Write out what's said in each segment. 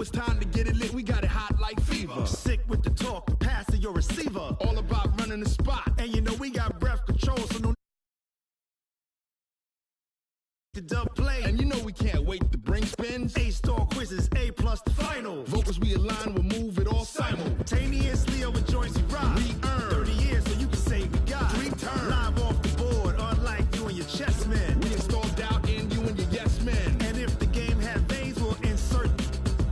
it's time to get it lit. We got it hot like fever. Sick with the talk, the pass to your receiver. All about running the spot. And you know we got breath control, so no to dub play. And you know we can't wait to bring spins. A-star quizzes, A+ the final. Vocals we align, we'll move it all simultaneously over joints we rock. We earn 30 years so you can say we got 3 turns. Live off the board, unlike you and your chess men. We install doubt in you and your yes men. And if the game had veins, we'll insert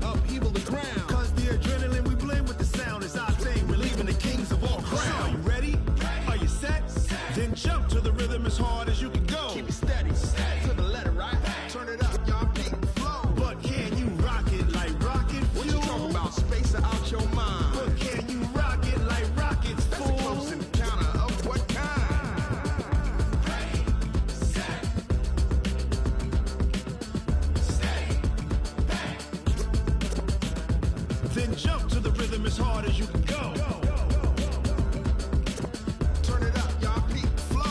upheaval the ground. Cause the adrenaline we blend with the sound is our thing. Relieving the kings of all crowns. Are you ready? Are you set? Then jump to the rhythm as hard as you can go. Keep it steady, to the letter, right? Turn it up, y'all beat the flow. But can you rock it like rocket fuel? What you talking about? Space out your mind. But can you rock it like rockets, fool? That's a close encounter of what kind? Ready, set, steady, bang. Then jump to the rhythm as hard as you can go. Turn it up, y'all beat the flow.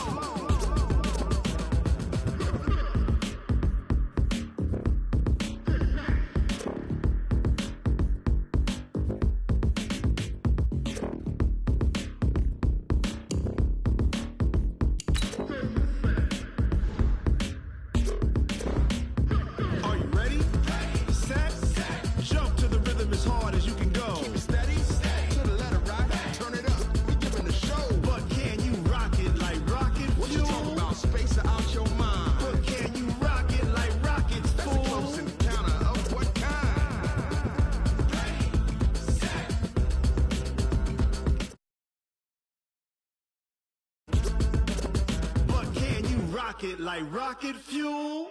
Are you ready? Set, jump to the rhythm as hard as you can go. Keep it steady, to the letter, right? Turn it up, we giving the show. But can you rock it like rocket What you fuel? talking about? Space out your mind. But can you rock it like rockets, That's a fool? close encounter of what kind? Ready, set, But can you rock it like rocket fuel?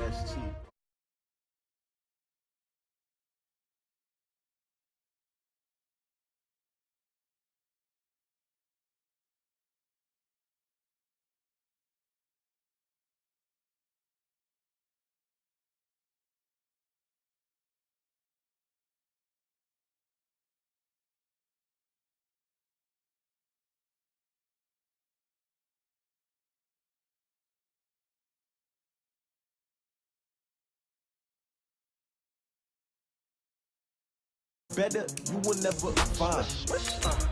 That's cheap. Better you will never find.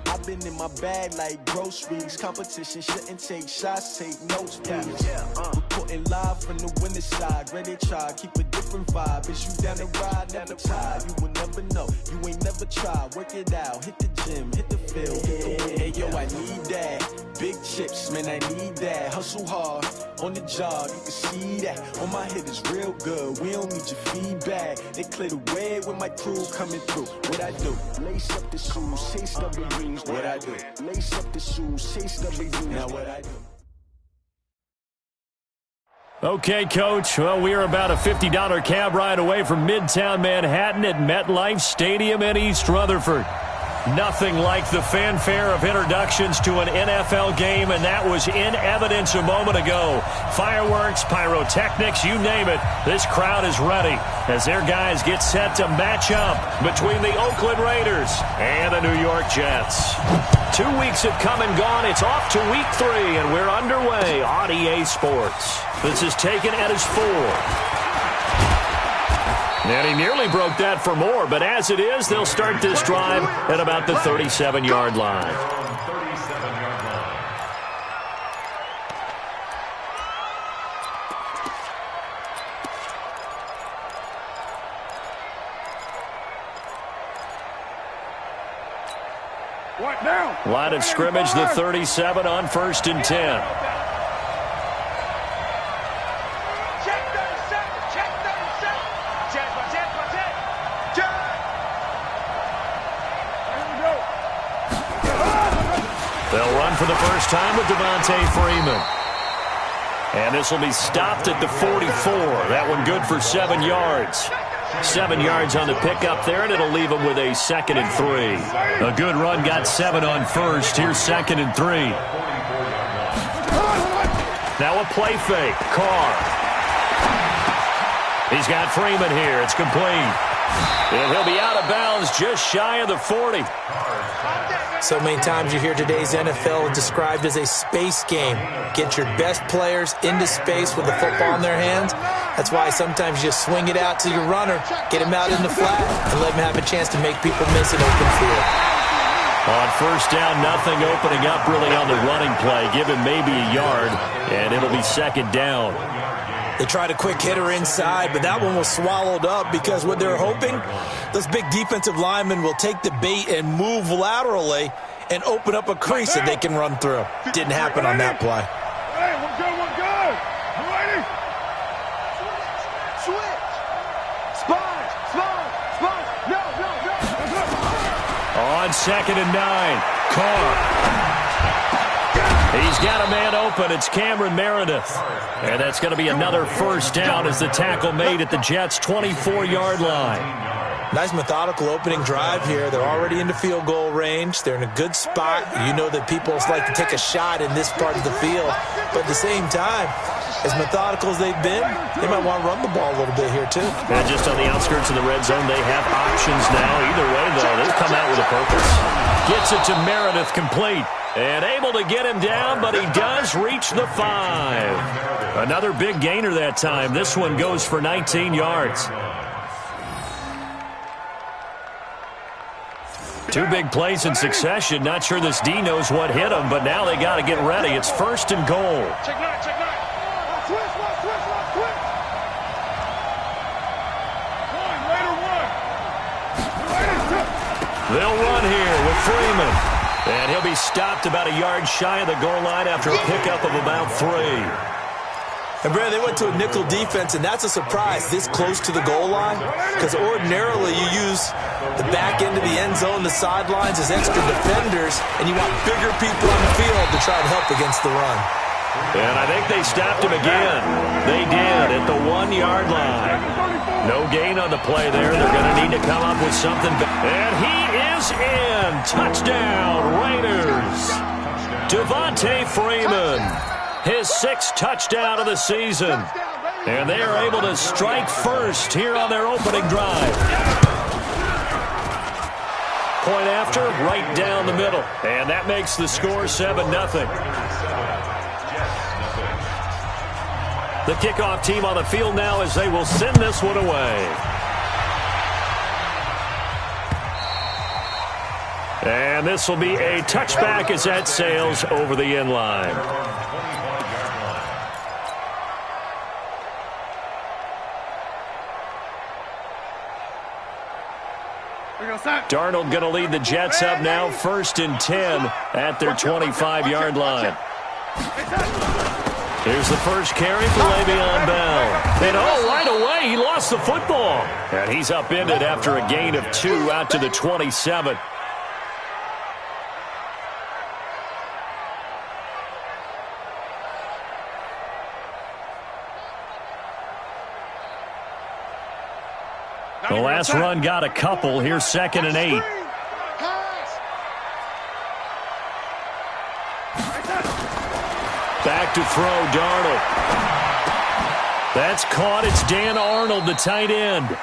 I've been in my bag like groceries. Competition shouldn't take shots, take notes, please. Reporting live from the winning side. Ready to try, keep a different vibe. Is you down the ride, never tired. You will never know, you ain't never tried. Work it out, hit the gym, hit the field, hit the wind. Hey yo, I need that. Big chips, man, I need that. Hustle hard, on the job, you can see that. On my head is real good, we don't need your feedback. They clear the way with my crew coming through. What I do? Lace up the shoes, chase the dreams. What I do? Lace up the shoes, chase the dreams. Now what I do? Okay, Coach. Well, we are about a $50 cab ride away from Midtown Manhattan at MetLife Stadium in East Rutherford. Nothing like the fanfare of introductions to an NFL game, and that was in evidence a moment ago. Fireworks, pyrotechnics, you name it. This crowd is ready as their guys get set to match up between the Oakland Raiders and the New York Jets. 2 weeks have come and gone. It's off to week 3, and we're underway on EA Sports. This is taken at his 4. And he nearly broke that for more, but as it is, they'll start this drive at about the 37-yard line. What now? Line of scrimmage, the 37 on 1st and 10. They'll run for the first time with Devontae Freeman. And this will be stopped at the 44. That one good for 7 yards. 7 yards on the pickup there, and it'll leave them with a 2nd and 3. A good run got 7 on 1st. Here's 2nd and 3. Now a play fake. Carr. He's got Freeman here. It's complete. And he'll be out of bounds just shy of the 40. So many times you hear today's NFL described as a space game. Get your best players into space with the football in their hands. That's why sometimes you just swing it out to your runner, get him out in the flat, and let him have a chance to make people miss an open field. On first down, nothing opening up really on the running play. Give him maybe a yard, and it'll be second down. They tried a quick hitter inside, but that one was swallowed up because what they're hoping, those big defensive linemen will take the bait and move laterally and open up a crease that they can run through. Didn't happen on that play. Hey, we're good, we're good. You ready? Switch. Spot. No. On second and 9, Carr. He's got a man open. It's Cameron Meredith. And that's going to be another first down as the tackle made at the Jets' 24-yard line. Nice methodical opening drive here. They're already into field goal range. They're in a good spot. You know that people like to take a shot in this part of the field. But at the same time, as methodical as they've been, they might want to run the ball a little bit here too. And just on the outskirts of the red zone, they have options now. Either way, though, they've come out with a purpose. Gets it to Meredith, complete. And able to get him down, but he does reach the 5. Another big gainer that time. This one goes for 19 yards. Two big plays in succession. Not sure this D knows what hit him, but now they got to get ready. It's first and goal. Check nine. Switch. They'll run here with Freeman. And he'll be stopped about a yard shy of the goal line after a pickup of about 3. And, Brad, they went to a nickel defense, and that's a surprise this close to the goal line because ordinarily you use the back end of the end zone, the sidelines as extra defenders, and you want bigger people on the field to try and help against the run. And I think they stopped him again. They did at the 1-yard line. No gain on the play there. They're going to need to come up with something. And he is in. Touchdown, Raiders. Devontae Freeman, his 6th touchdown of the season. And they are able to strike first here on their opening drive. Point after, right down the middle. And that makes the score 7-0. The kickoff team on the field now as they will send this one away. And this will be a touchback as that sails over the end line. Darnold going to lead the Jets up now, 1st and 10 at their 25-yard line. Here's the first carry for Le'Veon Bell. And right away, he lost the football. And he's upended after a gain of 2 out to the 27. The last run got a couple. Here's 2nd and 8. Back to throw, Darnold. That's caught. It's Dan Arnold, the tight end.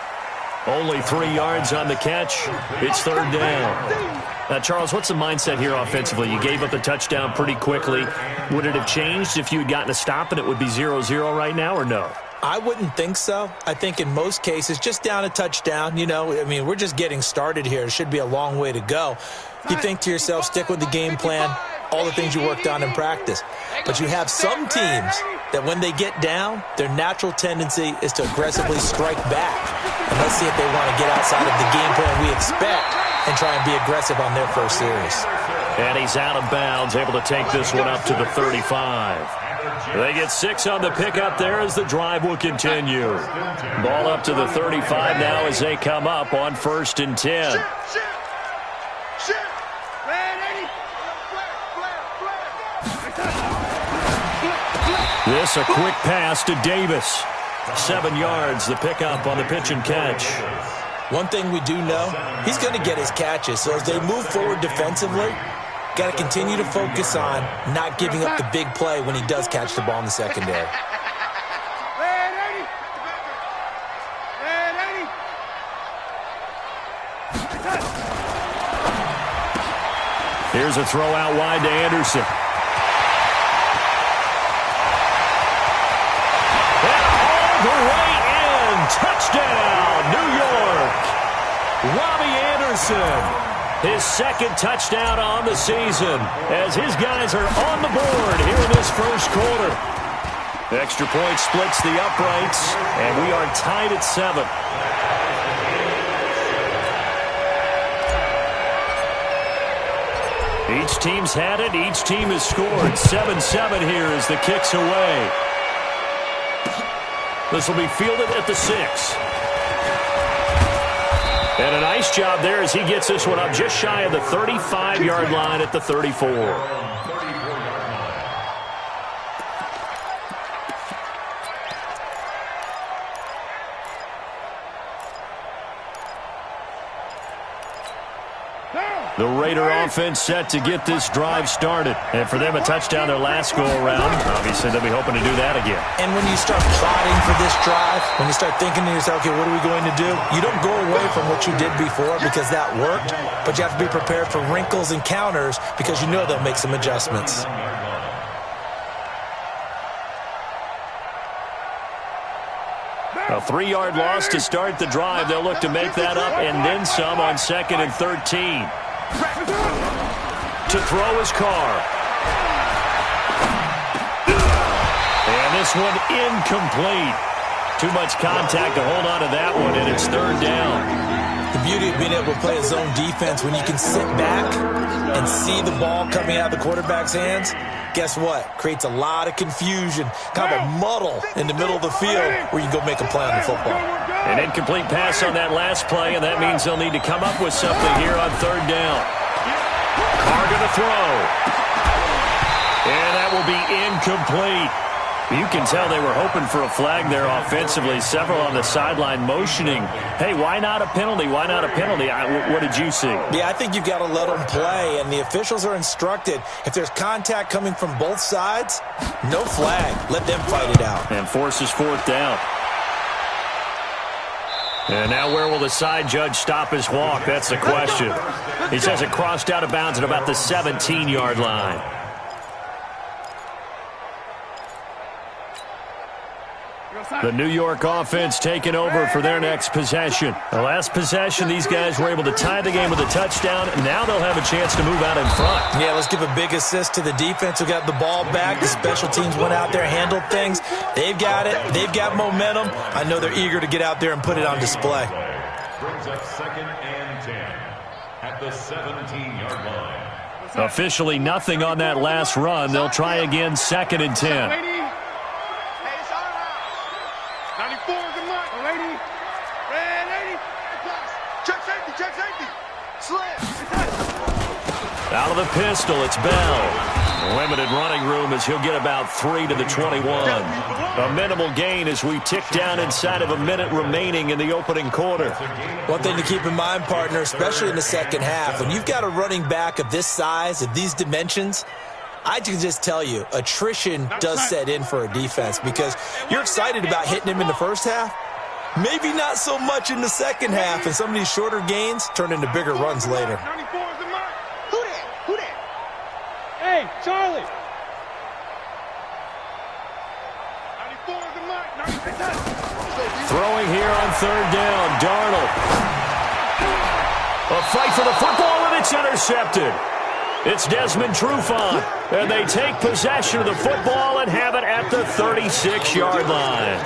Only 3 yards on the catch. It's 3rd down. Now, Charles, what's the mindset here offensively? You gave up the touchdown pretty quickly. Would it have changed if you had gotten a stop and it would be 0-0 right now, or no? I wouldn't think so. I think in most cases, just down a touchdown, we're just getting started here. It should be a long way to go. You think to yourself, stick with the game plan, all the things you worked on in practice. But you have some teams that when they get down, their natural tendency is to aggressively strike back. And let's see if they want to get outside of the game plan we expect and try and be aggressive on their first series. And he's out of bounds, able to take this one up to the 35. They get 6 on the pickup there as the drive will continue. Ball up to the 35 now as they come up on 1st and 10. This a quick pass to Davis. 7 yards, the pickup on the pitch and catch. One thing we do know, he's going to get his catches. So as they move forward defensively, got to continue to focus on not giving up the big play when he does catch the ball in the secondary. Here's a throw out wide to Anderson. And all the way in. Touchdown, New York. Robbie Anderson. His second touchdown on the season as his guys are on the board here in this first quarter. The extra point splits the uprights, and we are tied at 7. Each team's had it. Each team has scored. 7-7 here as the kick's away. This will be fielded at the 6. And a nice job there as he gets this one up just shy of the 35-yard line at the 34. The Raider offense set to get this drive started. And for them, a touchdown their last go-around. Obviously, they'll be hoping to do that again. And when you start plotting for this drive, when you start thinking to yourself, okay, what are we going to do? You don't go away from what you did before because that worked, but you have to be prepared for wrinkles and counters because you know they'll make some adjustments. A 3-yard loss to start the drive. They'll look to make that up and then some on 2nd and 13. To throw his car. And this one incomplete. Too much contact to hold on to that one, and it's 3rd down. The beauty of being able to play a zone defense when you can sit back and see the ball coming out of the quarterback's hands, guess what? Creates a lot of confusion, kind of a muddle in the middle of the field where you can go make a play on the football. An incomplete pass on that last play, and that means they'll need to come up with something here on 3rd down. Carr to the throw. And that will be incomplete. You can tell they were hoping for a flag there offensively. Several on the sideline motioning, hey, why not a penalty? Why not a penalty? What did you see? Yeah, I think you've got to let them play, and the officials are instructed, if there's contact coming from both sides, no flag. Let them fight it out. And forces 4th down. And now where will the side judge stop his walk? That's the question. He says it crossed out of bounds at about the 17-yard line. The New York offense taking over for their next possession. The last possession, these guys were able to tie the game with a touchdown. Now they'll have a chance to move out in front. Yeah, let's give a big assist to the defense who got the ball back. The special teams went out there, handled things. They've got it. They've got momentum. I know they're eager to get out there and put it on display. Brings up 2nd and 10 at the 17-yard line. Officially nothing on that last run. They'll try again 2nd and 10. 94 is the mark, lady. Red 80. Check safety, check safety. Slip. Out of the pistol, it's Bell. Limited running room as he'll get about 3 to the 21. A minimal gain as we tick down inside of a minute remaining in the opening quarter. One thing to keep in mind, partner, especially in the second half, when you've got a running back of this size, of these dimensions, I can just tell you, attrition does set in for a defense because you're excited about hitting him in the first half. Maybe not so much in the second half, and some of these shorter gains turn into bigger runs later. 94 is the mark. Who that? Who that? Hey, Charlie. 94 is the mark. 96. Throwing here on 3rd down, Darnold. A fight for the football, and it's intercepted. It's Desmond Trufant, and they take possession of the football and have it at the 36-yard line.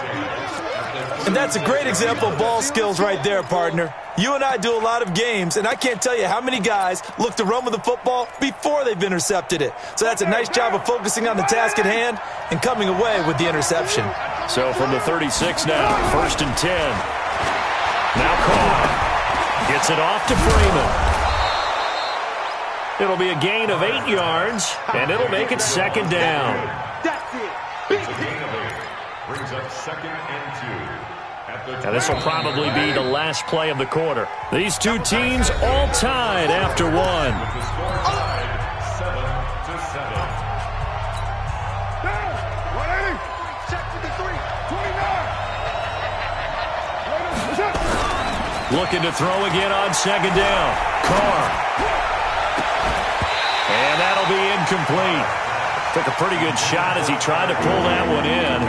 And that's a great example of ball skills right there, partner. You and I do a lot of games, and I can't tell you how many guys look to run with the football before they've intercepted it. So that's a nice job of focusing on the task at hand and coming away with the interception. So from the 36 now, 1st and 10. Now Carr gets it off to Freeman. It'll be a gain of 8 yards, and it'll make it 2nd down. That's it. It's a gain of 8. Brings up 2nd and 2. Now this will probably be the last play of the quarter. These two teams all tied after one. With the score tied 7-7. Check with the 3. 29. Looking to throw again on second down. Carr. And that'll be incomplete. Took a pretty good shot as he tried to pull that one in.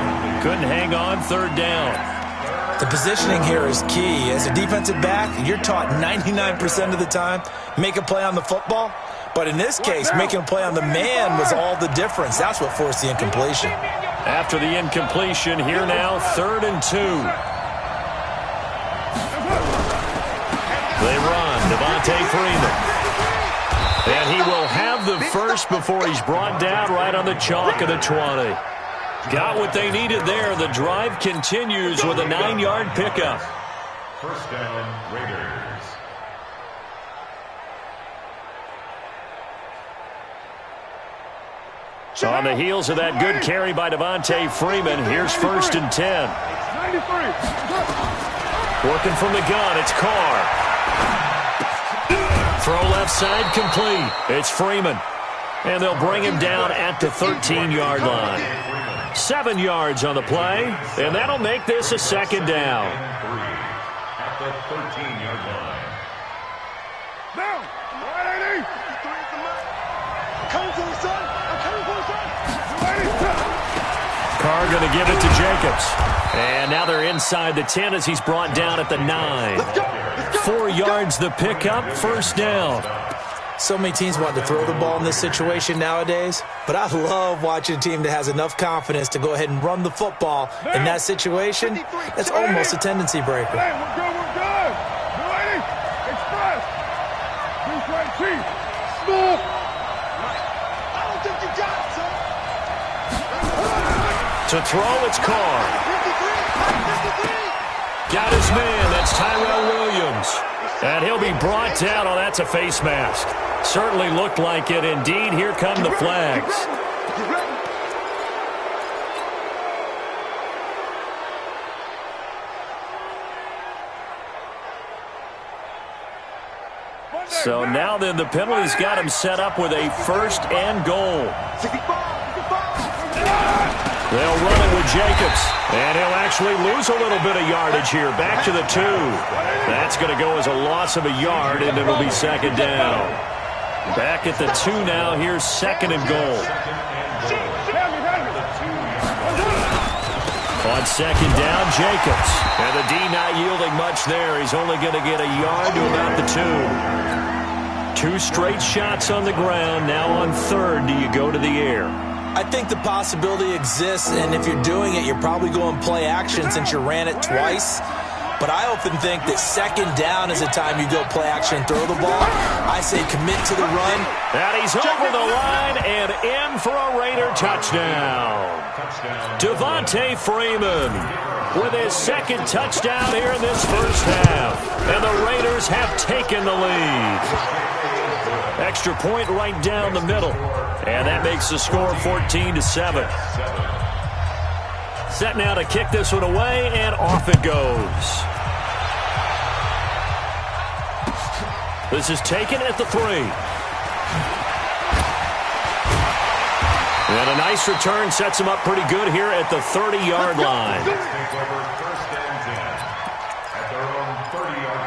Couldn't hang on third down. The positioning here is key. As a defensive back, you're taught 99% of the time, make a play on the football. But in this case, making a play on the man was all the difference. That's what forced the incompletion. After the incompletion, here now, 3rd and 2. They run, Devontae Freeman. And he will have the first before he's brought down right on the chalk of the 20. Got what they needed there. The drive continues with a 9-yard pickup. First down, Raiders. So on the heels of that good carry by Devontae Freeman, here's 1st and 10. 93. Working from the gun, it's Carr. Throw left side complete. It's Freeman. And they'll bring him down at the 13-yard line. 7 yards on the play, and that'll make this a 2nd down. At the 13-yard line. Down. 180. Come for it, son. I'm coming for it, son. Carr going to give it to Jacobs. And now they're inside the 10 as he's brought down at the 9. 4 yards the pickup, 1st down. So many teams want to throw the ball in this situation nowadays, but I love watching a team that has enough confidence to go ahead and run the football. In that situation, that's almost a tendency breaker. Hey, we're good, we're good. 180. Express. Defense chief. Small. I don't think you got it, son. To throw, it's Carr. 53. Got his man, that's Tyrell Williams. And he'll be brought down. Oh, that's a face mask. Certainly looked like it. Indeed, here come the flags. So now then the penalty's got him set up with a 1st and goal. They'll run it with Jacobs. And he'll actually lose a little bit of yardage here. Back to the 2. That's going to go as a loss of a yard, and it'll be 2nd down. Back at the 2 now. Here's 2nd and goal. On 2nd down, Jacobs. And the D not yielding much there. He's only going to get a yard to about the 2. 2 straight shots on the ground. Now on 3rd, do you go to the air? I think the possibility exists, and if you're doing it, you're probably going play action since you ran it twice. But I often think that 2nd down is the time you go play action and throw the ball. I say commit to the run. And he's over the line and in for a Raider touchdown. Devontae Freeman with his 2nd touchdown here in this first half. And the Raiders have taken the lead. Extra point right down the middle. And that makes the score 14-7. Set now to kick this one away, and off it goes. This is taken at the 3. And a nice return sets him up pretty good here at the 30-yard line. Take over 1st and 10 at their own 30-yard line.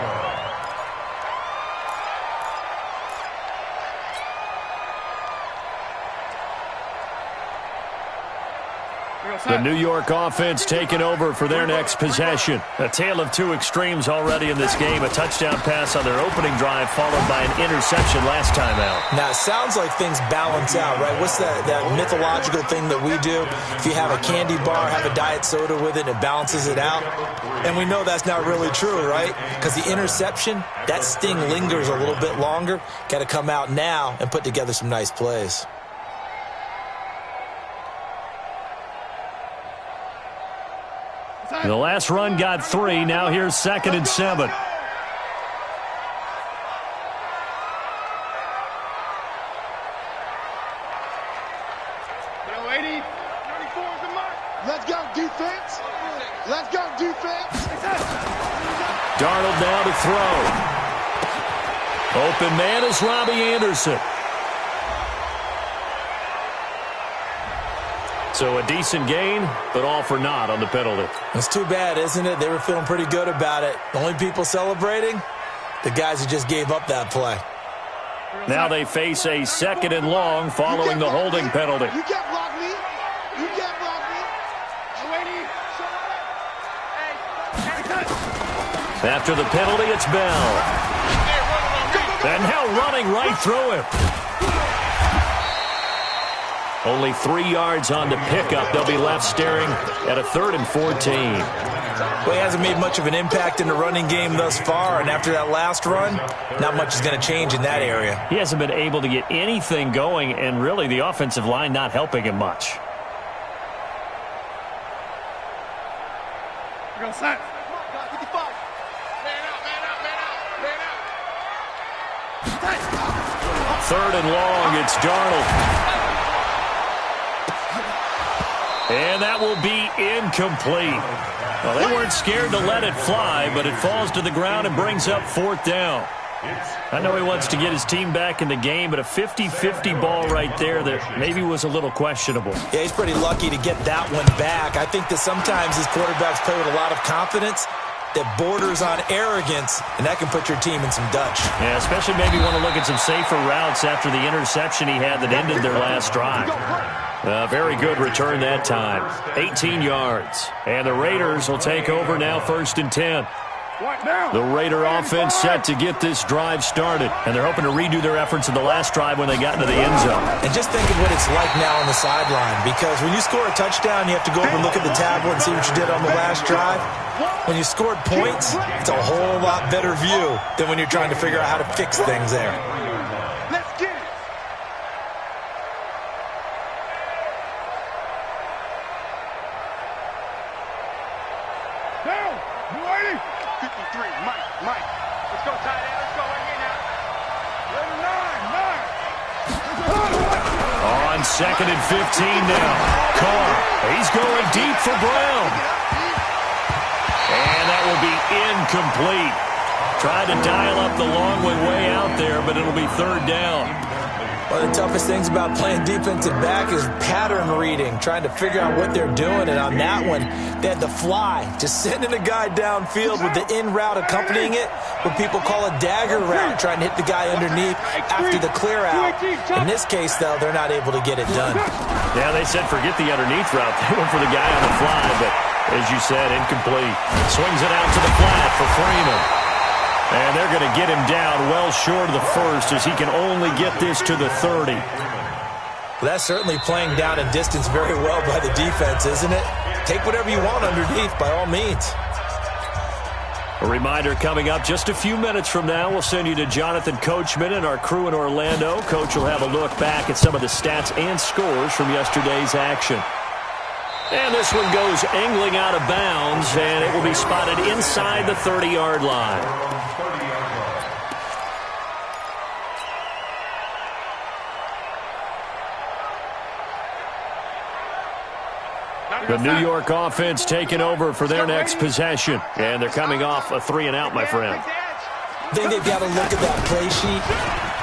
The New York offense taking over for their next possession. A tale of 2 extremes already in this game. A touchdown pass on their opening drive followed by an interception last time out. Now, it sounds like things balance out, right? What's that mythological thing that we do? If you have a candy bar, have a diet soda with it, it balances it out. And we know that's not really true, right? Because the interception, that sting lingers a little bit longer. Got to come out now and put together some nice plays. The last run got 3. Now here's 2nd and 7. Let's go, defense. Let's go, defense. Darnold now to throw. Open man is Robbie Anderson. So a decent gain, but all for naught on the penalty. It's too bad, isn't it? They were feeling pretty good about it. The only people celebrating? The guys who just gave up that play. Now they face a 2nd and long following the holding penalty. You can't block me. You can't block me. After the penalty, it's Bell. And now running right through him. Only 3 yards on the pickup. They'll be left staring at a 3rd and 14. Well, he hasn't made much of an impact in the running game thus far, and after that last run, not much is going to change in that area. He hasn't been able to get anything going, and really the offensive line not helping him much. Go set. 3rd and long, it's Darnold. And that will be incomplete. Well, they weren't scared to let it fly, but it falls to the ground and brings up 4th down. I know he wants to get his team back in the game, but a 50-50 ball right there that maybe was a little questionable. Yeah, he's pretty lucky to get that one back. I think that sometimes these quarterbacks play with a lot of confidence that borders on arrogance, and that can put your team in some Dutch. Yeah, especially maybe want to look at some safer routes after the interception he had that ended their last drive. Very good return that time. 18 yards. And the Raiders will take over now 1st and 10. The Raider offense set to get this drive started, and they're hoping to redo their efforts in the last drive when they got into the end zone. And just think of what it's like now on the sideline, because when you score a touchdown, you have to go over and look at the tablet and see what you did on the last drive. When you scored points, it's a whole lot better view than when you're trying to figure out how to fix things there. Let's get it. Down. You ready? 53. Mike. Let's go, tight end. Let's go right here now. 9. On 2nd and 15 now. Carr. He's going deep for Brown. And that will be incomplete. Tried to dial up the long one way out there, but it'll be 3rd down. One of the toughest things about playing defensive back is pattern reading, trying to figure out what they're doing. And on that one, they had the fly, just sending a guy downfield with the in route accompanying it, what people call a dagger route, trying to hit the guy underneath after the clear out. In this case, though, they're not able to get it done. Yeah, they said forget the underneath route. They went for the guy on the fly, but as you said, incomplete. Swings it out to the flat for Freeman. And they're going to get him down well short of the 1st as he can only get this to the 30. Well, that's certainly playing down in distance very well by the defense, isn't it? Take whatever you want underneath, by all means. A reminder coming up just a few minutes from now. We'll send you to Jonathan Coachman and our crew in Orlando. Coach will have a look back at some of the stats and scores from yesterday's action. And this one goes angling out of bounds, and it will be spotted inside the 30-yard line. The New York offense taking over for their next possession. And they're coming off a 3-and-out, my friend. I think they've got to look at that play sheet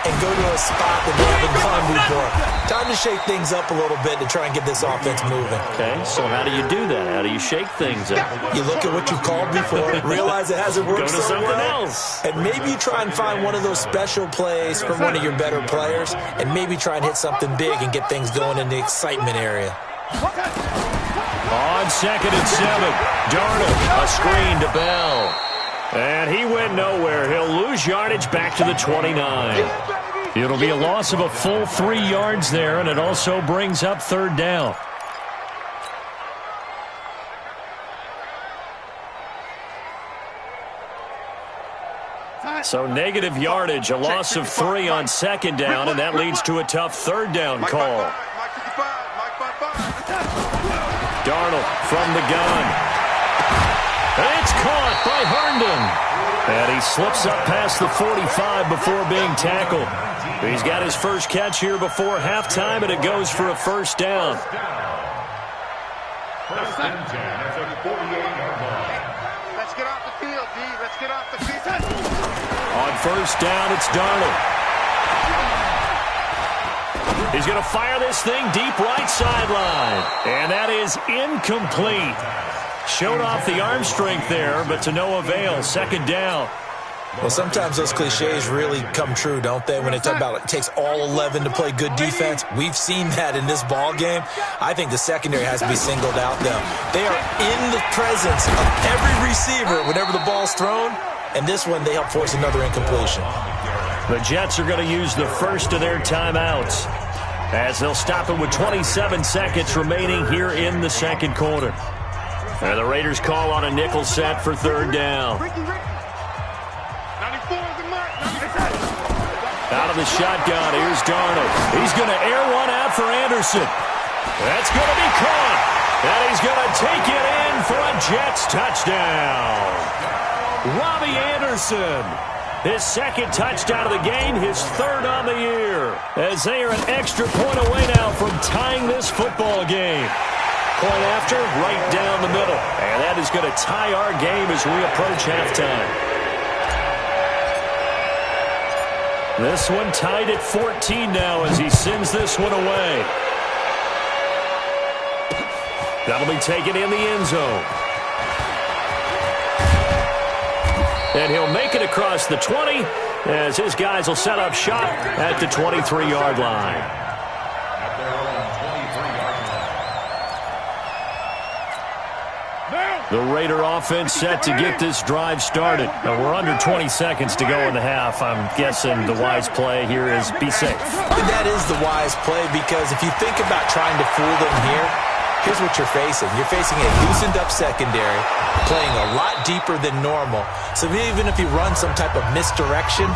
and go to a spot that they haven't gone before. Time to shake things up a little bit to try and get this offense moving. Okay, so how do you do that? How do you shake things up? You look at what you've called before, realize it hasn't worked so so well, else. And maybe you try and find one of those special plays from one of your better players, and maybe try and hit something big and get things going in the excitement area. On 2nd and 7, Darnold, a screen to Bell. And he went nowhere. He'll lose yardage back to the 29. It'll be a loss of a full 3 yards there, and it also brings up 3rd down. So negative yardage, a loss of 3 on 2nd down, and that leads to a tough 3rd down call. Darnold from the gun. It's caught by Herndon. And he slips up past the 45 before being tackled. He's got his first catch here before halftime, and it goes for a 1st down. First and 10 at the 48-yard line. Let's get off the field, D. Let's get off the field. On 1st down, it's Darnold. He's going to fire this thing deep right sideline. And that is incomplete. Showed off the arm strength there, but to no avail. Second down. Well, sometimes those cliches really come true, don't they? When they talk about it takes all 11 to play good defense. We've seen that in this ball game. I think the secondary has to be singled out, though. They are in the presence of every receiver whenever the ball's thrown. And this one, they help force another incompletion. The Jets are going to use the first of their timeouts as they'll stop it with 27 seconds remaining here in the second quarter. And the Raiders call on a nickel set for third down. Out of the shotgun, here's Darnold. He's going to air one out for Anderson. That's going to be caught. And he's going to take it in for a Jets touchdown. Robbie Anderson, his second touchdown of the game, his third on the year, as they are an extra point away now from tying this football game. Point after, right down the middle. And that is going to tie our game as we approach halftime. This one tied at 14 now as he sends this one away. That'll be taken in the end zone. And he'll make it across the 20 as his guys will set up shop at the 23-yard line. The Raider offense set to get this drive started. Now we're under 20 seconds to go in the half. I'm guessing the wise play here is be safe. That is the wise play because if you think about trying to fool them here, here's what you're facing. You're facing a loosened-up secondary, playing a lot deeper than normal. So even if you run some type of misdirection,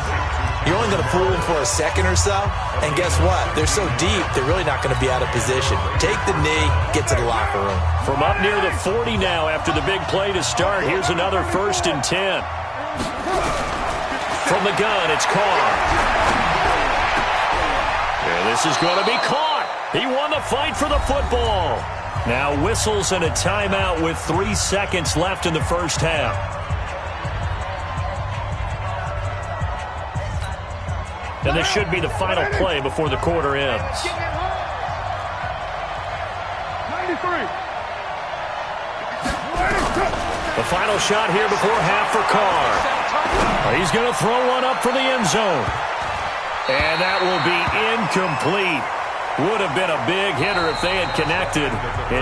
you're only going to fool them for a second or so. And guess what? They're so deep, they're really not going to be out of position. Take the knee, get to the locker room. From up near the 40 now after the big play to start, here's another 1st and 10. From the gun, it's Carr. And this is going to be caught. He won the fight for the football. Now whistles and a timeout with 3 seconds left in the first half. And this should be the final play before the quarter ends. 93. The final shot here before half for Carr. He's going to throw one up for the end zone. And that will be incomplete. Would have been a big hitter if they had connected.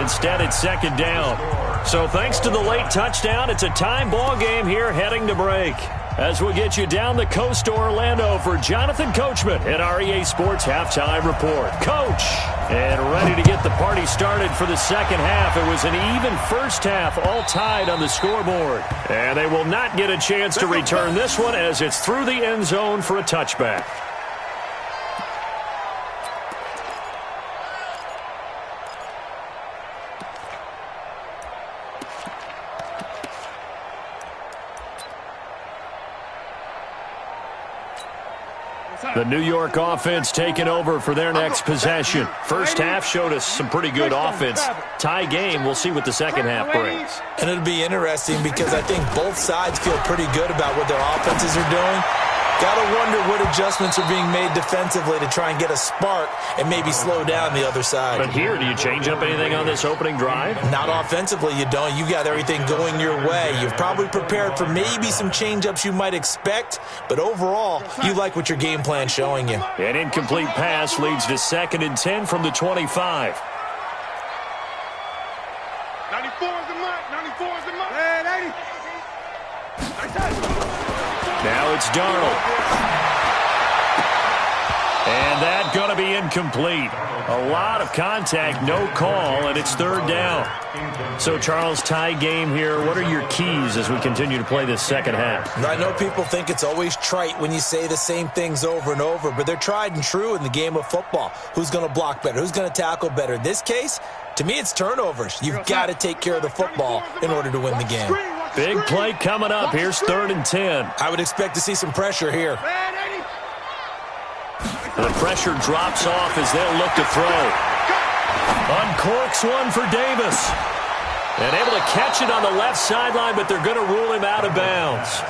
Instead, it's second down. So thanks to the late touchdown, it's a time ball game here heading to break. As we get you down the coast to Orlando for Jonathan Coachman at our EA Sports Halftime Report. Coach, and ready to get the party started for the second half. It was an even first half, all tied on the scoreboard. And they will not get a chance to return this one as it's through the end zone for a touchback. The New York offense taking over for their next possession. First half showed us some pretty good offense. Tie game, we'll see what the second half brings. And it'll be interesting because I think both sides feel pretty good about what their offenses are doing. Got to wonder what adjustments are being made defensively to try and get a spark and maybe slow down the other side. But here, do you change up anything on this opening drive? Not offensively, you don't. You got everything going your way. You've probably prepared for maybe some change-ups you might expect, but overall, you like what your game plan's showing you. An incomplete pass leads to 2nd and 10 from the 25. 94 is the mark. 94 is the mark. Hey, 80. Now it's Darnold. And that going to be incomplete. A lot of contact, no call, and it's third down. So, Charles, tie game here. What are your keys as we continue to play this second half? I know people think it's always trite when you say the same things over and over, but they're tried and true in the game of football. Who's going to block better? Who's going to tackle better? In this case, to me, it's turnovers. You've got to take care of the football in order to win the game. Big play coming up. Here's 3rd and 10. I would expect to see some pressure here. The pressure drops off as they'll look to throw. Uncorks one for Davis. And able to catch it on the left sideline, but they're going to rule him out of bounds.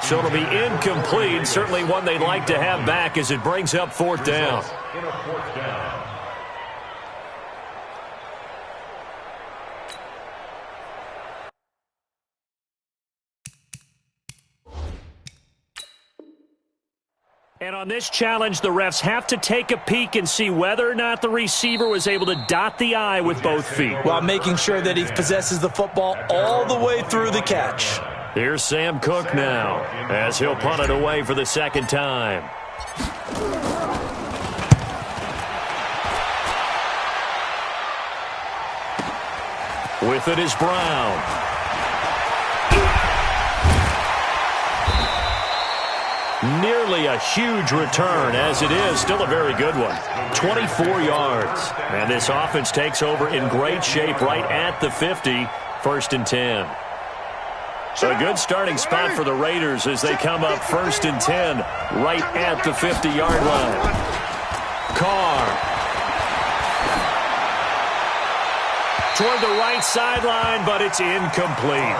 So it'll be incomplete. Certainly one they'd like to have back as it brings up 4th down. And on this challenge, the refs have to take a peek and see whether or not the receiver was able to dot the I with both feet. While making sure that he possesses the football all the way through the catch. Here's Sam Cook now, as he'll punt it away for the second time. With it is Brown. Nearly a huge return, as it is still a very good one. 24 yards. And this offense takes over in great shape right at the 50, 1st and 10. So a good starting spot for the Raiders as they come up 1st and 10 right at the 50-yard line. Carr. Toward the right sideline, but it's incomplete.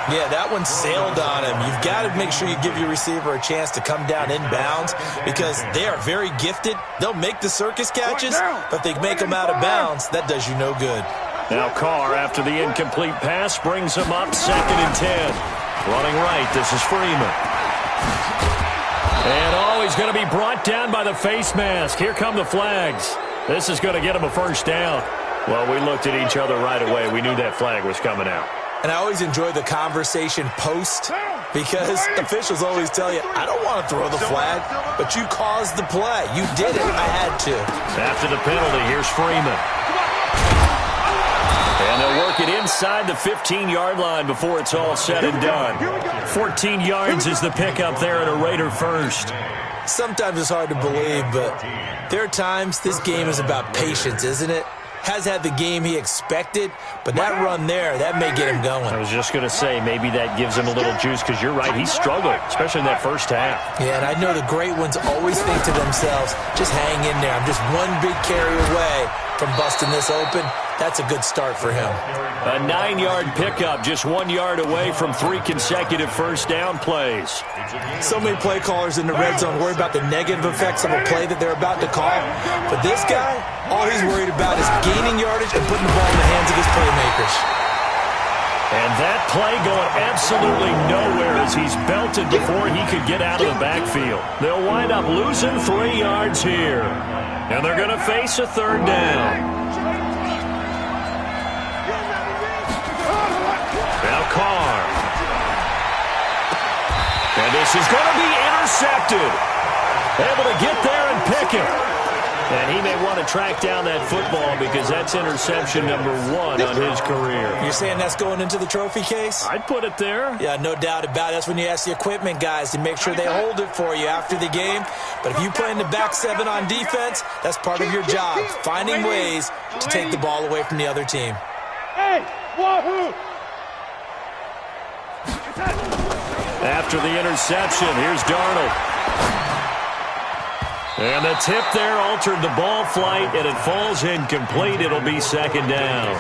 Yeah, that one sailed on him. You've got to make sure you give your receiver a chance to come down inbounds because they are very gifted. They'll make the circus catches, but if they make them out of bounds, that does you no good. Now Carr, after the incomplete pass, brings him up 2nd and 10. Running right, this is Freeman. And he's going to be brought down by the face mask. Here come the flags. This is going to get him a 1st down. Well, we looked at each other right away. We knew that flag was coming out. And I always enjoy the conversation post because officials always tell you, I don't want to throw the flag, but you caused the play. You did it. I had to. After the penalty, here's Freeman. And they'll work it inside the 15-yard line before it's all said and done. 14 yards is the pickup there at a Raider 1st. Sometimes it's hard to believe, but there are times this game is about patience, isn't it? Has had the game he expected, but that run there, that may get him going. I was just going to say, maybe that gives him a little juice because you're right, he struggled, especially in that first half. Yeah, and I know the great ones always think to themselves, just hang in there. I'm just one big carry away from busting this open. That's a good start for him. A 9-yard pickup, just 1 yard away from 3 consecutive 1st down plays. So many play callers in the red zone worry about the negative effects of a play that they're about to call. But this guy, all he's worried about is gaining yardage and putting the ball in the hands of his playmakers. And that play going absolutely nowhere as he's belted before he could get out of the backfield. They'll wind up losing 3 yards here. And they're going to face a 3rd down. Now Carr. And this is going to be intercepted. Able to get there and pick it. And he may want to track down that football because that's interception number 1 on his career. You're saying that's going into the trophy case? I'd put it there. Yeah, no doubt about it. That's when you ask the equipment guys to make sure they hold it for you after the game. But if you play in the back 7 on defense, that's part of your job, finding ways to take the ball away from the other team. Hey, wahoo! After the interception, here's Darnold. And the tip there altered the ball flight, and it falls incomplete. It'll be 2nd down.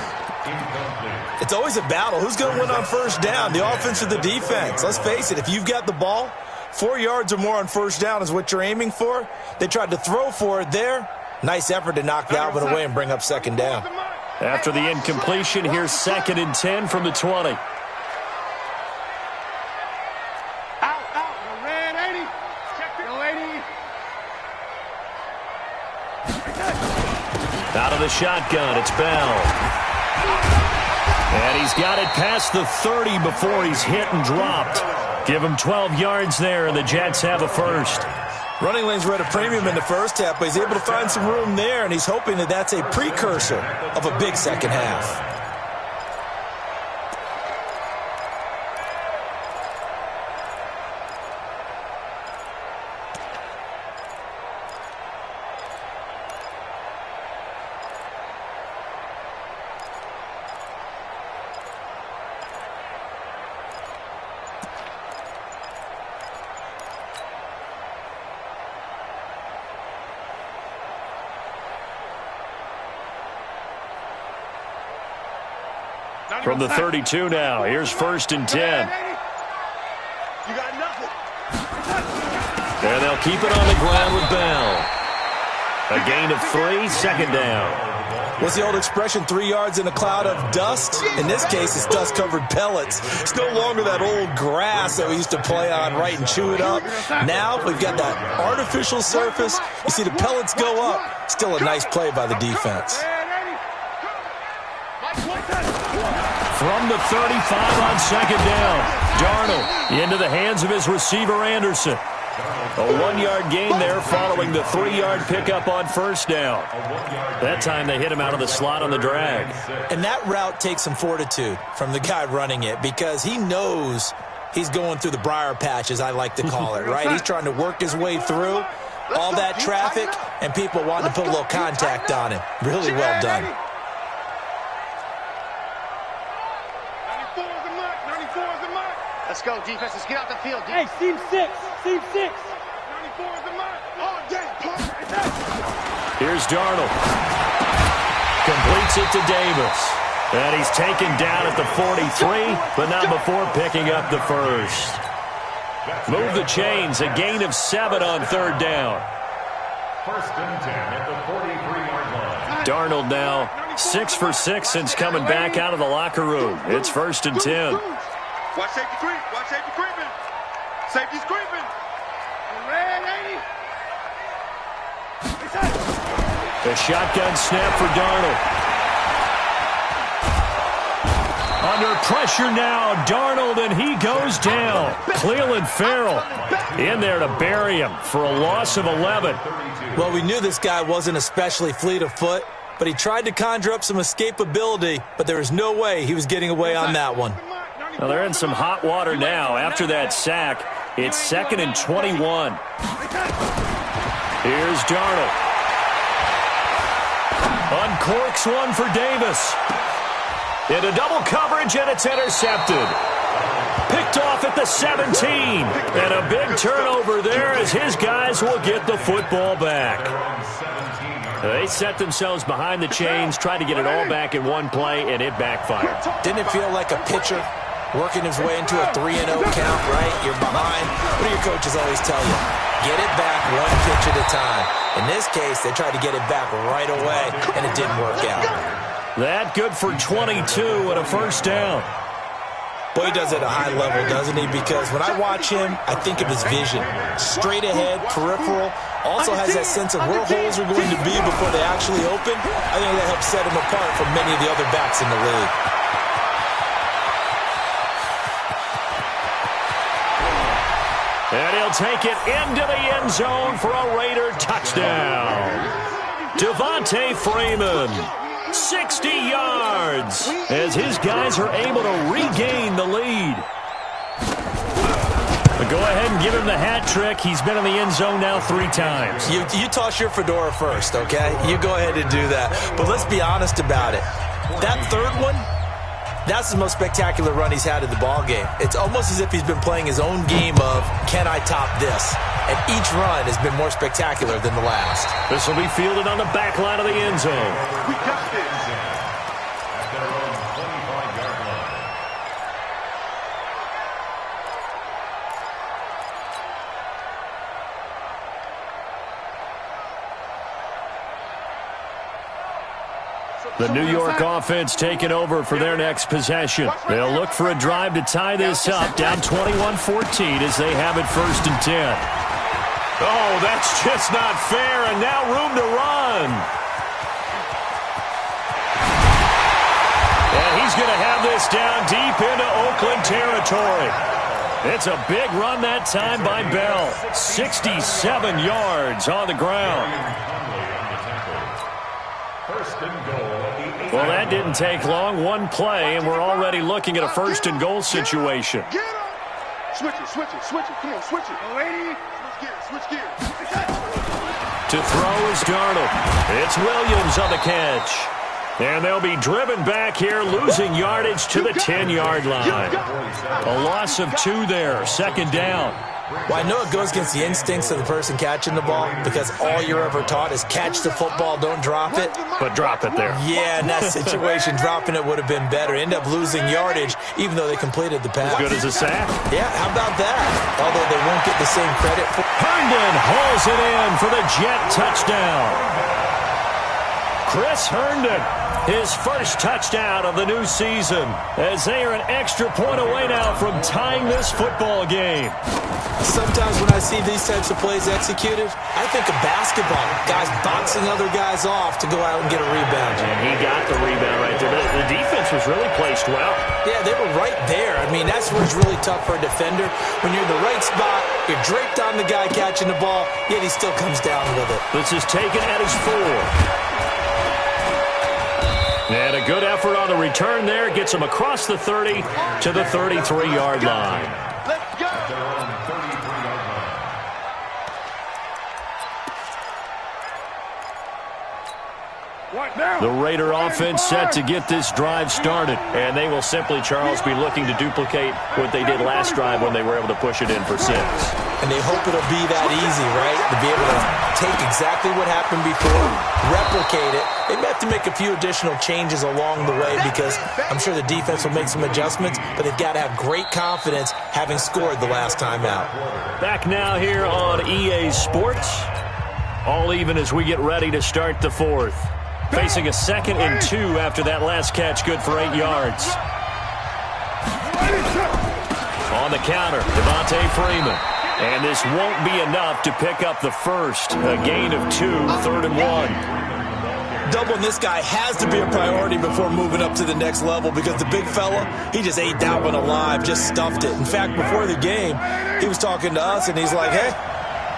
It's always a battle. Who's going to win on 1st down, the offense or the defense? Let's face it, if you've got the ball, 4 yards or more on 1st down is what you're aiming for. They tried to throw for it there. Nice effort to knock that one away and bring up 2nd down. After the incompletion, here's 2nd and 10 from the 20. Out of the shotgun, it's Bell. And he's got it past the 30 before he's hit and dropped. Give him 12 yards there, and the Jets have a 1st. Running lanes were at a premium in the first half, but he's able to find some room there, and he's hoping that that's a precursor of a big second half. From the 32 now, here's 1st and 10. You got nothing. And they'll keep it on the ground with Bell. A gain of 3, second down. What's the old expression, 3 yards in a cloud of dust? In this case, it's dust-covered pellets. It's no longer that old grass that we used to play on, right, and chew it up. Now, we've got that artificial surface. You see the pellets go up. Still a nice play by the defense. From the 35 on second down, Darnold into the hands of his receiver, Anderson. A 1-yard gain there following the 3-yard pickup on first down. That time they hit him out of the slot on the drag. And that route takes some fortitude from the guy running it because he knows he's going through the briar patch, as I like to call it, right? He's trying to work his way through all that traffic and people wanting to put a little contact on him. Really well done. 94 is the mark. 94 is the mark. Let's go, defense. Let's get out the field. Hey, seam 6. Seam 6. 94 is the mark. All day. Here's Darnold. Completes it to Davis. And he's taken down at the 43, but not before picking up the first. Move the chains. A gain of 7 on third down. First and 10 at the 43-yard line. Darnold now 6 for 6 since coming back out of the locker room. It's first and 10. Watch safety creep. Watch safety creeping. Safety's creeping. Red 80. The shotgun snap for Darnold. Under pressure now, Darnold, and he goes down. Cleveland Farrell in there to bury him for a loss of 11. Well, we knew this guy wasn't especially fleet of foot, but he tried to conjure up some escapability, but there was no way he was getting away on that one. Well, they're in some hot water now. After that sack, it's 2nd and 21. Here's Darnold. Uncorks one for Davis. Into double coverage, and it's intercepted. Picked off at the 17. And a big turnover there as his guys will get the football back. They set themselves behind the chains, tried to get it all back in one play, and it backfired. Didn't it feel like a pitcher working his way into a 3-0 count, right? You're behind. What do your coaches always tell you? Get it back one pitch at a time. In this case, they tried to get it back right away, and it didn't work out. That good for 22 and a first down. Boy, he does it at a high level, doesn't he? Because when I watch him, I think of his vision. Straight ahead, peripheral. Also has that sense of where holes are going to be before they actually open. I think that helps set him apart from many of the other backs in the league. And he'll take it into the end zone for a Raider touchdown. Devontae Freeman, 60 yards, as his guys are able to regain the lead. But go ahead and give him the hat trick. He's been in the end zone now 3 times. You toss your fedora first, okay? You go ahead and do that. But let's be honest about it. That third one, that's the most spectacular run he's had in the ballgame. It's almost as if he's been playing his own game of, can I top this? And each run has been more spectacular than the last. This will be fielded on the back line of the end zone. We got this. At their own 25-yard line. The New York offense taking over for their next possession. They'll look for a drive to tie this up, down 21-14 as they have it first and 10. Oh, that's just not fair, and now room to run. And he's going to have this down deep into Oakland territory. It's a big run that time by Bell. 67 yards on the ground. First and goal. Well, that didn't take long. One play, and we're already looking at a first and goal situation. Get him. Switch it, switch it, switch it. Come on, switch it. Lady, switch gears, switch gears. To throw is Darnold. It's Williams on the catch. And they'll be driven back here, losing yardage to the 10-yard line. A loss of 2 there, second down. Well, I know it goes against the instincts of the person catching the ball because all you're ever taught is catch the football, don't drop it. But drop it there. Yeah, in that situation, dropping it would have been better. End up losing yardage, even though they completed the pass. As good as a sack? Yeah, how about that? Although they won't get the same credit for... Herndon hauls it in for the Jet touchdown. Chris Herndon, his first touchdown of the new season, as they are an extra point away now from tying this football game. Sometimes when I see these types of plays executed, I think of basketball. Guys boxing other guys off to go out and get a rebound. And he got the rebound right there. The defense was really placed well. Yeah, they were right there. I mean, that's what's really tough for a defender. When you're in the right spot, you're draped on the guy catching the ball, yet he still comes down with it. This is taken at his 4. And a good effort on the return there. Gets him across the 30 to the 33-yard line. Let's go. The Raider offense set to get this drive started. And they will simply, Charles, be looking to duplicate what they did last drive when they were able to push it in for 6. And they hope it'll be that easy, right? To be able to take exactly what happened before, replicate it. They may have to make a few additional changes along the way because I'm sure the defense will make some adjustments, but they've got to have great confidence having scored the last time out. Back now here on EA Sports. All even as we get ready to start the 4th. Facing a 2nd and 2 after that last catch, good for 8 yards. On the counter, Devontae Freeman. And this won't be enough to pick up the first. A gain of 2, 3rd and 1. Doubling this guy has to be a priority before moving up to the next level because the big fella, he just ate that one alive, just stuffed it. In fact, before the game, he was talking to us, and he's like, hey,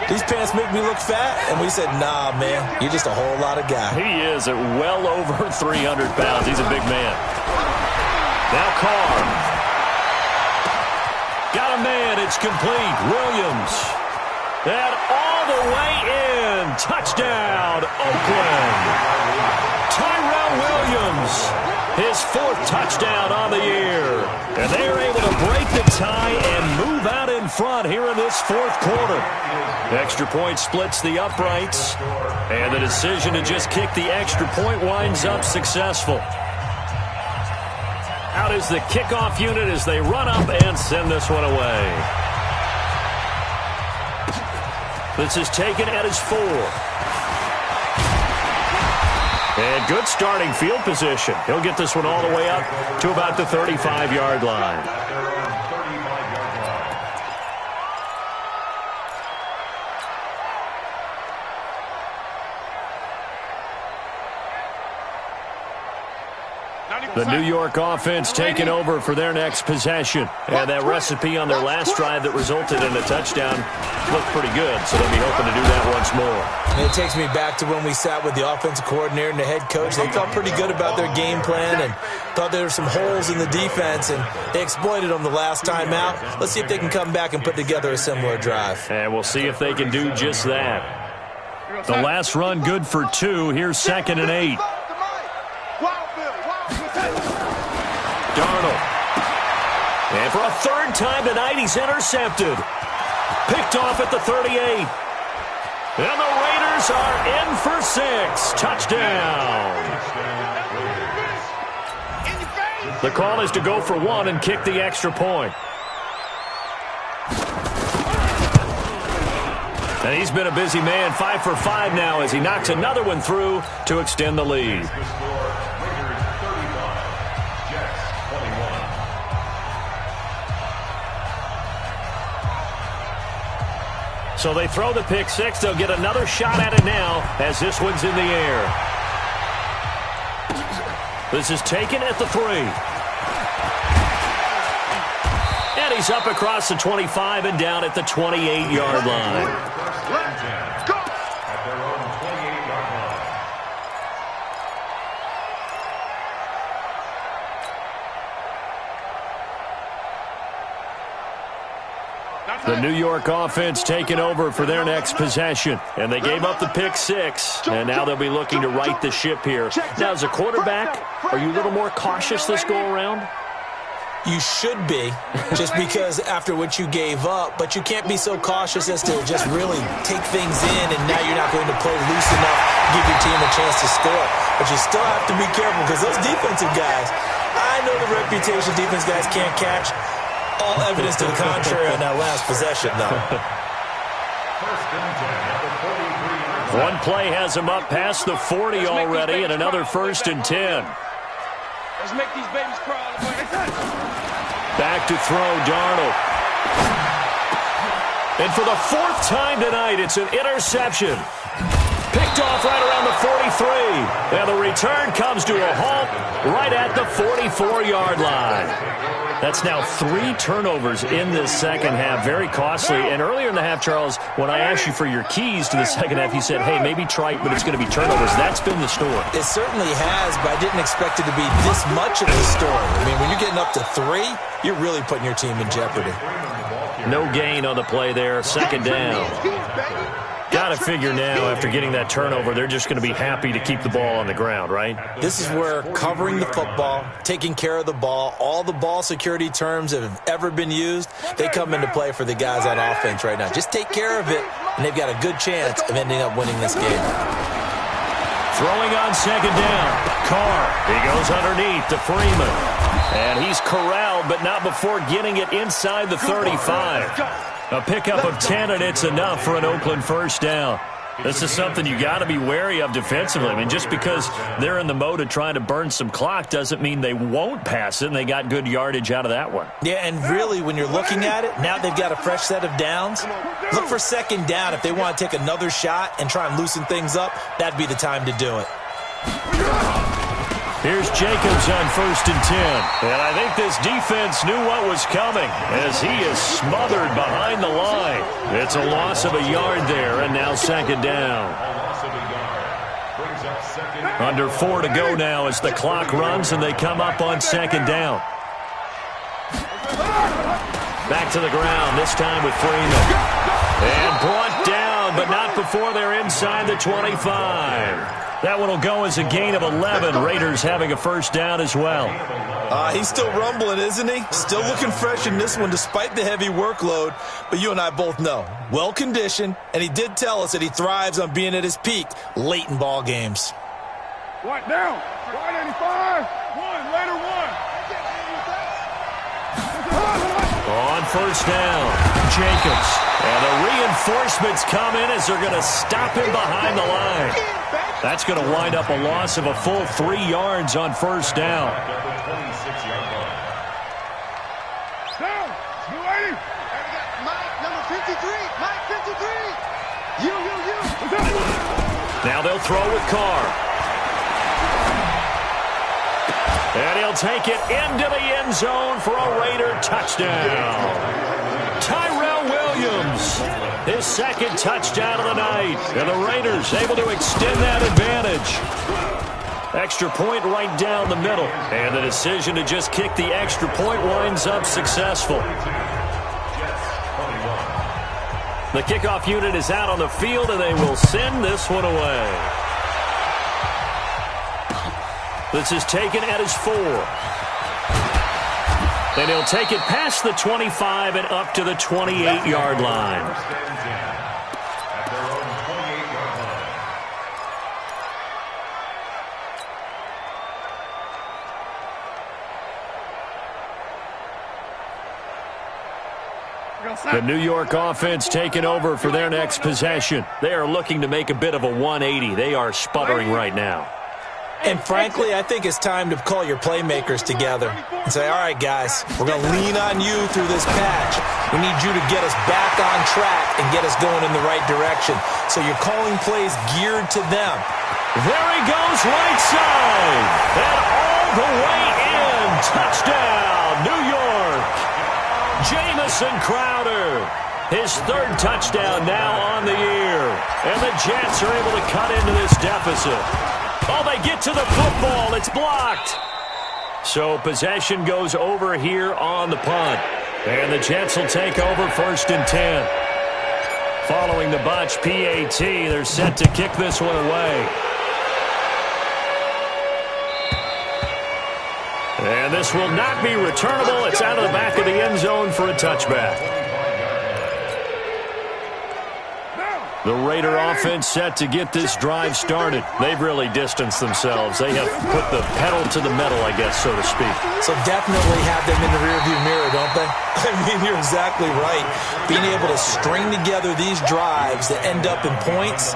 these pants make me look fat. And we said, nah, man, you're just a whole lot of guy. He is at well over 300 pounds. He's a big man. Now Carr. Got a man. It's complete. Williams. And all the way in. Touchdown, Oakland. Tyrell Williams. His 4th touchdown on the year. And they are able to break the tie and move out in front here in this 4th quarter. Extra point splits the uprights. And the decision to just kick the extra point winds up successful. Out is the kickoff unit as they run up and send this one away. This is taken at his 4. And good starting field position. He'll get this one all the way up to about the 35-yard line. The New York offense taking over for their next possession. And that recipe on their last drive that resulted in a touchdown looked pretty good, so they'll be hoping to do that once more. And it takes me back to when we sat with the offensive coordinator and the head coach. They felt pretty good about their game plan and thought there were some holes in the defense, and they exploited them the last time out. Let's see if they can come back and put together a similar drive. And we'll see if they can do just that. The last run good for 2. Here's 2nd and 8. Darnold. And for a 3rd time tonight, he's intercepted. Picked off at the 38. And the Raiders are in for 6. Touchdown. The call is to go for 1 and kick the extra point. And he's been a busy man, 5 for 5 now as he knocks another one through to extend the lead. So they throw the pick 6. They'll get another shot at it now as this one's in the air. This is taken at the 3. And he's up across the 25 and down at the 28-yard line. The New York offense taking over for their next possession. And they gave up the pick 6. And now they'll be looking to right the ship here. Now, as a quarterback, are you a little more cautious this go-around? You should be, just because after what you gave up, but you can't be so cautious as to just really take things in, and now you're not going to play loose enough to give your team a chance to score. But you still have to be careful because those defensive guys, I know the reputation defense guys can't catch. All evidence to the contrary on that last possession, though. One play has him up past the 40 already, and another 1st and 10. Let's make these babies crawl. Back to throw, Darnold. And for the 4th time tonight, it's an interception. Picked off right around the 43. And the return comes to a halt right at the 44-yard line. That's now 3 turnovers in this second half. Very costly. And earlier in the half, Charles, when I asked you for your keys to the second half, you said, hey, maybe trite, but it's going to be turnovers. That's been the story. It certainly has, but I didn't expect it to be this much of the story. I mean, when you're getting up to 3, you're really putting your team in jeopardy. No gain on the play there. 2nd down. Got to figure now, after getting that turnover, they're just going to be happy to keep the ball on the ground, right? This is where covering the football, taking care of the ball, all the ball security terms that have ever been used, they come into play for the guys on offense right now. Just take care of it, and they've got a good chance of ending up winning this game. Throwing on 2nd down. Carr, he goes underneath to Freeman. And he's corralled, but not before getting it inside the 35. A pickup of 10, and it's enough for an Oakland 1st down. This is something you got to be wary of defensively. I mean, just because they're in the mode of trying to burn some clock doesn't mean they won't pass it, and they got good yardage out of that one. Yeah, and really, when you're looking at it, now they've got a fresh set of downs. Look for 2nd down. If they want to take another shot and try and loosen things up, that'd be the time to do it. Here's Jacobs on 1st and 10. And I think this defense knew what was coming as he is smothered behind the line. It's a loss of a yard there, and now 2nd down. Under 4 to go now as the clock runs, and they come up on 2nd down. Back to the ground, this time with Freeman. And brought down, but not before they're inside the 25. That one will go as a gain of 11. Raiders having a 1st down as well. He's still rumbling, isn't he? Still looking fresh in this one despite the heavy workload. But you and I both know, well-conditioned, and he did tell us that he thrives on being at his peak late in ball games. What down? 185. Later one. On 1st down, Jacobs. And the reinforcements come in as they're going to stop him behind the line. That's going to wind up a loss of a full 3 yards on 1st down. Down. You lady. Mike, number 53. Mike, 53. You. Now they'll throw with Carr. And he'll take it into the end zone for a Raider touchdown. Tyrell Williams, his 2nd touchdown of the night. And the Raiders able to extend that advantage. Extra point right down the middle. And the decision to just kick the extra point winds up successful. The kickoff unit is out on the field, and they will send this one away. This is taken at his 4. Then he'll take it past the 25 and up to the 28-yard line. The New York offense taking over for their next possession. They are looking to make a bit of a 180. They are sputtering right now. And frankly, I think it's time to call your playmakers together and say, all right, guys, we're going to lean on you through this patch. We need you to get us back on track and get us going in the right direction. So you're calling plays geared to them. There he goes right side. And all the way in. Touchdown, New York. Jamison Crowder. His 3rd touchdown now on the year. And the Jets are able to cut into this deficit. Oh, they get to the football. It's blocked. So possession goes over here on the punt. And the Jets will take over 1st and 10. Following the botch PAT, they're set to kick this one away. And this will not be returnable. It's out of the back of the end zone for a touchback. The Raider offense set to get this drive started. They've really distanced themselves. They have put the pedal to the metal, I guess, so to speak. So definitely have them in the rearview mirror, don't they? I mean, you're exactly right. Being able to string together these drives that end up in points,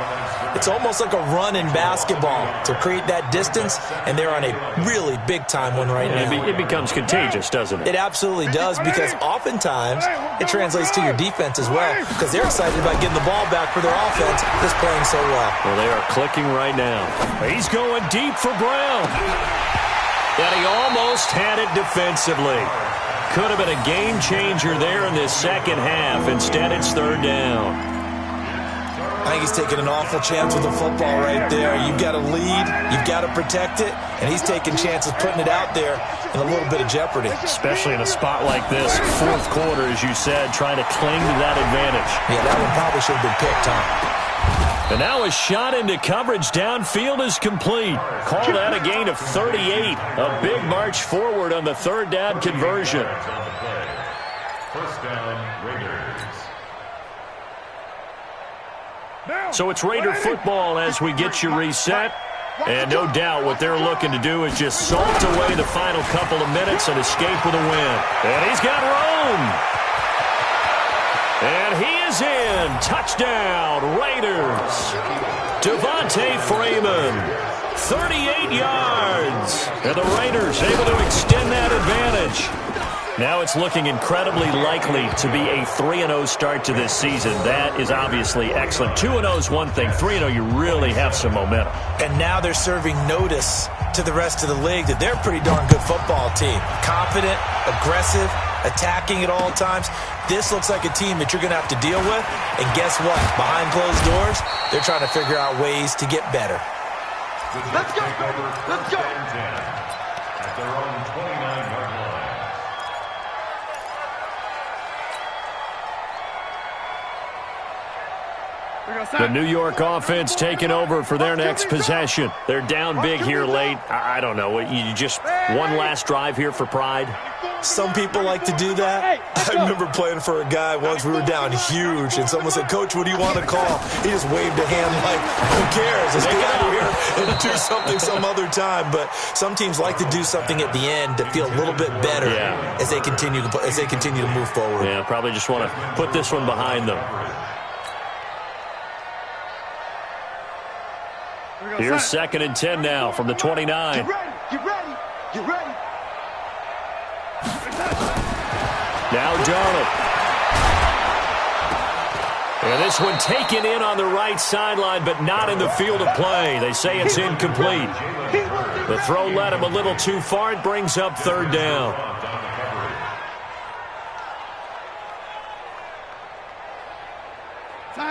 it's almost like a run in basketball to create that distance, and they're on a really big-time one right now. It becomes contagious, doesn't it? It absolutely does, because oftentimes it translates to your defense as well, because they're excited about getting the ball back for their offense that's playing so well. Well, they are clicking right now. He's going deep for Brown. And he almost had it defensively. Could have been a game changer there in this second half. Instead, it's third down. I think he's taking an awful chance with the football right there. You've got to lead, you've got to protect it, and he's taking chances putting it out there in a little bit of jeopardy. Especially in a spot like this, fourth quarter, as you said, trying to cling to that advantage. Yeah, that one probably should have been picked, huh? And now a shot into coverage downfield is complete. Call that a gain of 38. A big march forward on the third down conversion. First down, Raiders. So it's Raider football as we get you reset. And no doubt what they're looking to do is just salt away the final couple of minutes and escape with a win. And he's got Rome. And he is in. Touchdown, Raiders. Devontae Freeman, 38 yards. And the Raiders able to extend that advantage. Now it's looking incredibly likely to be a 3-0 start to this season. That is obviously excellent. 2-0 is one thing. 3-0, you really have some momentum. And now they're serving notice to the rest of the league that they're a pretty darn good football team. Confident, aggressive, attacking at all times. This looks like a team that you're going to have to deal with. And guess what? Behind closed doors, they're trying to figure out ways to get better. Let's go, baby. Let's go. At their own 29-yard line. The New York offense taking over for their next possession. They're down big here late. I don't know. You just one last drive here for pride? Some people like to do that. I remember playing for a guy once. We were down huge, and someone said, "Coach, what do you want to call?" He just waved a hand like, "Who cares? Let's get out of here and do something some other time." But some teams like to do something at the end to feel a little bit better as they continue to move forward. Yeah, probably just want to put this one behind them. Here's 2nd and 10 now from the 29. Get ready. Get ready. Get ready. Now Darnold. And this one taken in on the right sideline, but not in the field of play. They say it's incomplete. The throw led him a little too far. It brings up third down.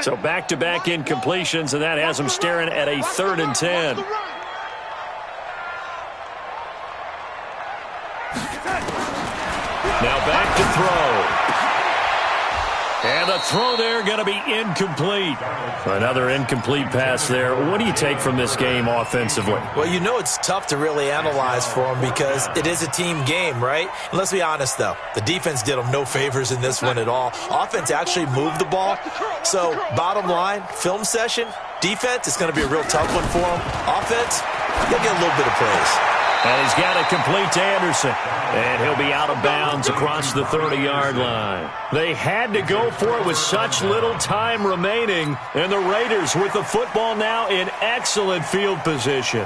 So back-to-back incompletions, and that has him staring at a 3rd and 10. Now back to throw. And the throw there going to be incomplete. Another incomplete pass there. What do you take from this game offensively? Well, you know it's tough to really analyze for them because it is a team game, right? And let's be honest, though. The defense did them no favors in this one at all. Offense actually moved the ball. So, bottom line, film session, defense, it's going to be a real tough one for them. Offense, they'll get a little bit of praise. And he's got it complete to Anderson. And he'll be out of bounds across the 30-yard line. They had to go for it with such little time remaining. And the Raiders with the football now in excellent field position. The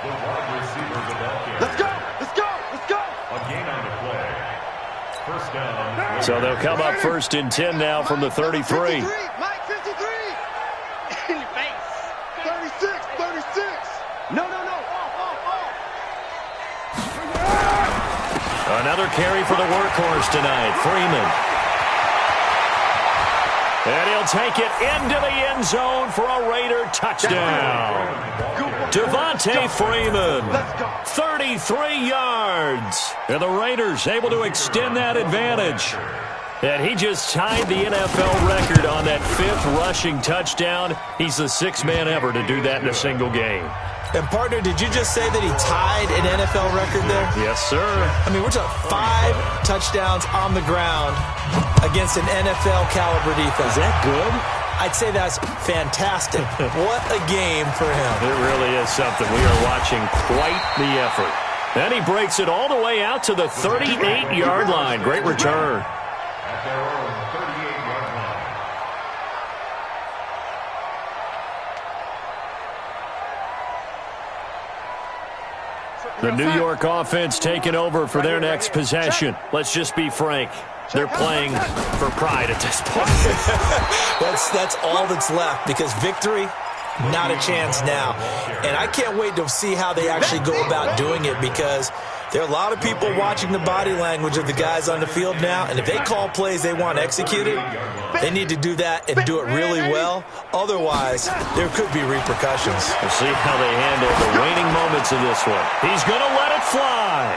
wide receivers of that game. Let's go. Let's go. Let's go. A gain on the play. First down. So they'll come up 1st and 10 now from the 33. Mike 53. In your face. 36. 36. No. Another carry for the workhorse tonight, Freeman. And he'll take it into the end zone for a Raider touchdown. Devontae Freeman, 33 yards. And the Raiders able to extend that advantage. And he just tied the NFL record on that 5th rushing touchdown. He's the 6th man ever to do that in a single game. And, partner, did you just say that he tied an NFL record there? Yes, sir. I mean, we're talking 5 touchdowns on the ground against an NFL-caliber defense. Is that good? I'd say that's fantastic. What a game for him. It really is something. We are watching quite the effort. And he breaks it all the way out to the 38-yard line. Great return. The New York offense taking over for their next possession. Let's just be frank. They're playing for pride at this point. That's all that's left, because victory, not a chance now. And I can't wait to see how they actually go about doing it, because there are a lot of people watching the body language of the guys on the field now, and if they call plays they want executed, they need to do that and do it really well. Otherwise, there could be repercussions. We'll see how they handle the waning moments of this one. He's going to let it fly.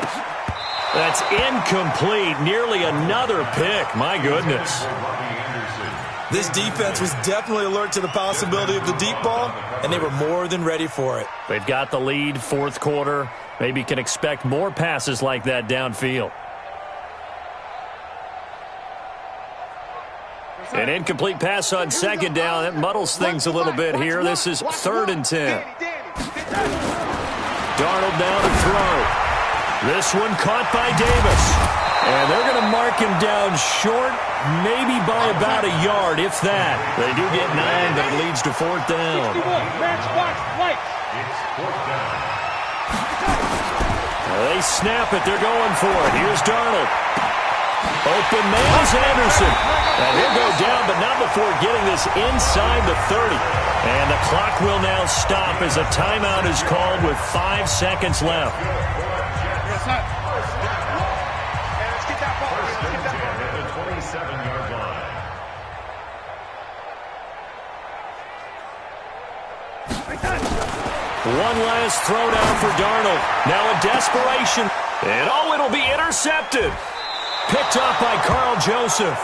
That's incomplete. Nearly another pick. My goodness. This defense was definitely alert to the possibility of the deep ball, and they were more than ready for it. They've got the lead, fourth quarter. Maybe can expect more passes like that downfield. An incomplete pass on second down. That muddles things a little bit here. This is 3rd and 10. Darnold now to throw. This one caught by Davis. And they're going to mark him down short, maybe by about a yard, if that. They do get 9, but it leads to 4th down. They snap it. They're going for it. Here's Darnold. Open man is Anderson. And he'll go down, but not before getting this inside the 30. And the clock will now stop as a timeout is called with 5 seconds left. One last throw down for Darnold. Now a desperation. And it'll be intercepted. Picked up by Carl Joseph.